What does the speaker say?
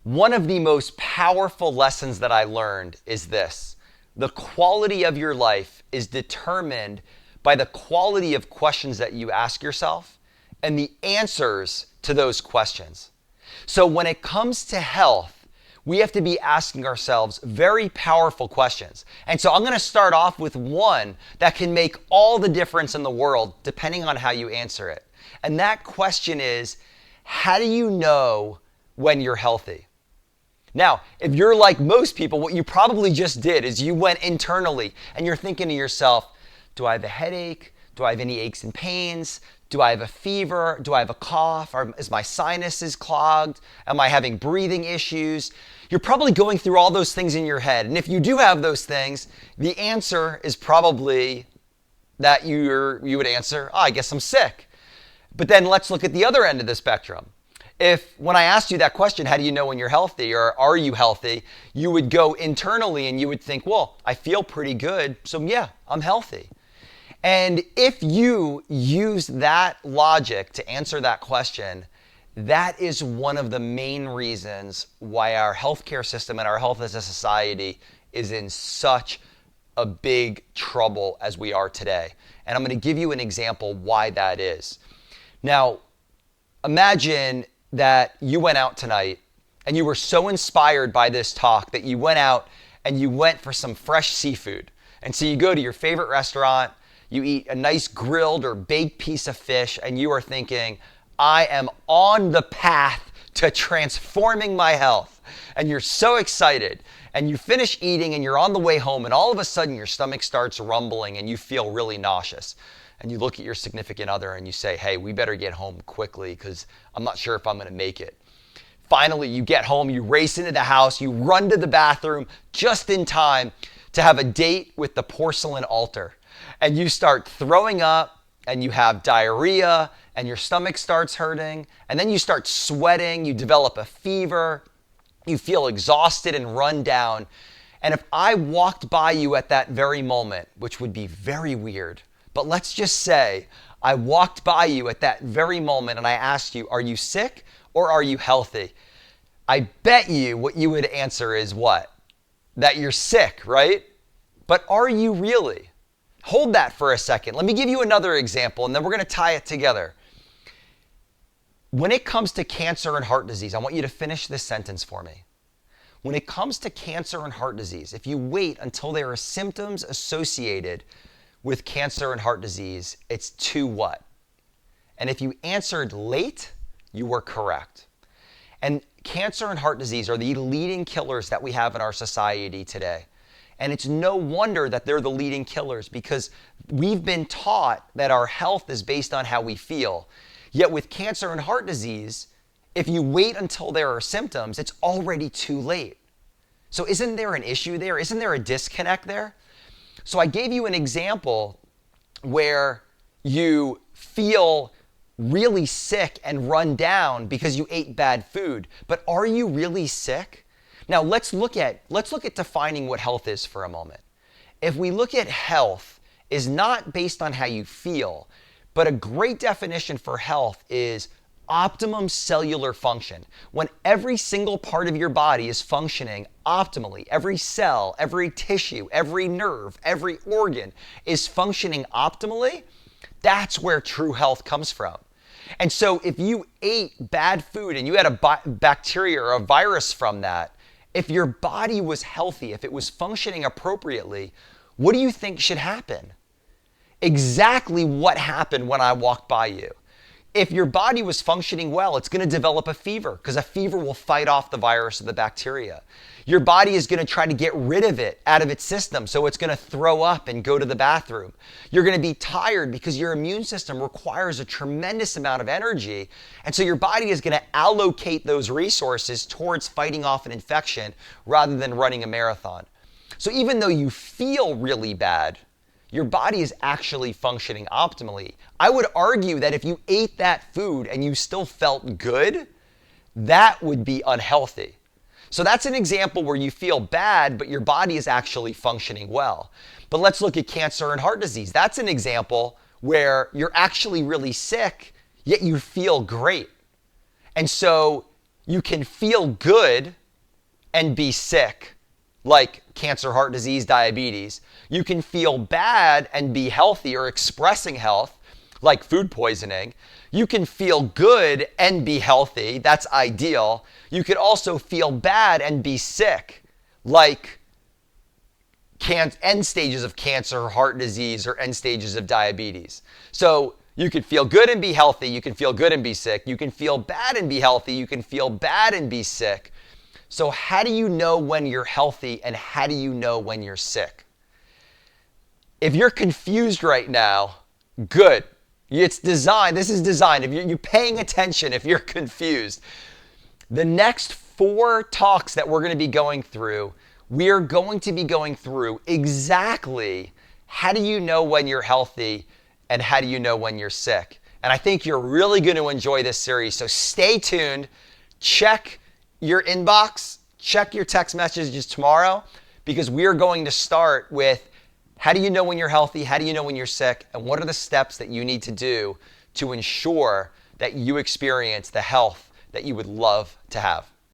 One of the most powerful lessons that I learned is this: the quality of your life is determined by the quality of questions that you ask yourself and the answers to those questions. So when it comes to health, we have to be asking ourselves very powerful questions. And so I'm going to start off with one that can make all the difference in the world depending on how you answer it. And that question is, how do you know when you're healthy? Now, if you're like most people, what you probably just did is you went internally and you're thinking to yourself, do I have a headache? Do I have any aches and pains? Do I have a fever? Do I have a cough? Is my sinuses clogged? Am I having breathing issues? You're probably going through all those things in your head. And if you do have those things, the answer is probably that you would answer, I guess I'm sick. But then let's look at the other end of the spectrum. If when I asked you that question, how do you know when you're healthy or are you healthy, you would go internally and you would think, well, I feel pretty good, so yeah, I'm healthy. And if you use that logic to answer that question, that is one of the main reasons why our healthcare system and our health as a society is in such a big trouble as we are today. And I'm going to give you an example why that is. Now, imagine that you went out tonight and you were so inspired by this talk that you went out and you went for some fresh seafood. And so you go to your favorite restaurant, you eat a nice grilled or baked piece of fish, and you are thinking, I am on the path to transforming my health. And you're so excited. And you finish eating and you're on the way home, and all of a sudden your stomach starts rumbling and you feel really nauseous. And you look at your significant other and you say, hey, we better get home quickly because I'm not sure if I'm going to make it. Finally, you get home, you race into the house, you run to the bathroom just in time to have a date with the porcelain altar. And you start throwing up and you have diarrhea and your stomach starts hurting. And then you start sweating, you develop a fever, you feel exhausted and run down. And if I walked by you at that very moment, which would be very weird, but let's just say I walked by you at that very moment and I asked you, are you sick or are you healthy? I bet you what you would answer is what? That you're sick, right? But are you really? Hold that for a second. Let me give you another example and then we're going to tie it together. When it comes to cancer and heart disease, I want you to finish this sentence for me. When it comes to cancer and heart disease, if you wait until there are symptoms associated with cancer and heart disease, it's too what? And if you answered late, you were correct. And cancer and heart disease are the leading killers that we have in our society today. And it's no wonder that they're the leading killers because we've been taught that our health is based on how we feel. Yet with cancer and heart disease, if you wait until there are symptoms, it's already too late. So isn't there an issue there? Isn't there a disconnect there? So I gave you an example where you feel really sick and run down because you ate bad food. But are you really sick? Now let's look at defining what health is for a moment. If we look at health is not based on how you feel, but a great definition for health is optimum cellular function. When every single part of your body is functioning optimally, every cell, every tissue, every nerve, every organ is functioning optimally, that's where true health comes from. And so if you ate bad food and you had a bacteria or a virus from that, if your body was healthy, if it was functioning appropriately, what do you think should happen? Exactly what happened when I walked by you. If your body was functioning well, it's going to develop a fever because a fever will fight off the virus or the bacteria. Your body is going to try to get rid of it out of its system, so it's going to throw up and go to the bathroom. You're going to be tired because your immune system requires a tremendous amount of energy, and so your body is going to allocate those resources towards fighting off an infection rather than running a marathon. So even though you feel really bad, your body is actually functioning optimally. I would argue that if you ate that food and you still felt good, that would be unhealthy. So that's an example where you feel bad, but your body is actually functioning well. But let's look at cancer and heart disease. That's an example where you're actually really sick, yet you feel great. And so You can feel good and be sick, like cancer, heart disease, diabetes. You can feel bad and be healthy or expressing health, like food poisoning. You can feel good and be healthy. That's ideal. You could also feel bad and be sick, like end stages of cancer, heart disease, or end stages of diabetes. So you could feel good and be healthy. You can feel good and be sick. You can feel bad and be healthy. You can feel bad and be sick. So how do you know when you're healthy and how do you know when you're sick? If you're confused right now, good. It's designed. This is designed. If you're paying attention, if you're confused, the next 4 talks that we're going to be going through, we are going to be going through exactly how do you know when you're healthy and how do you know when you're sick. And I think you're really going to enjoy this series. So stay tuned. Check your inbox. Check your text messages tomorrow, because we are going to start with how do you know when you're healthy? How do you know when you're sick? And what are the steps that you need to do to ensure that you experience the health that you would love to have?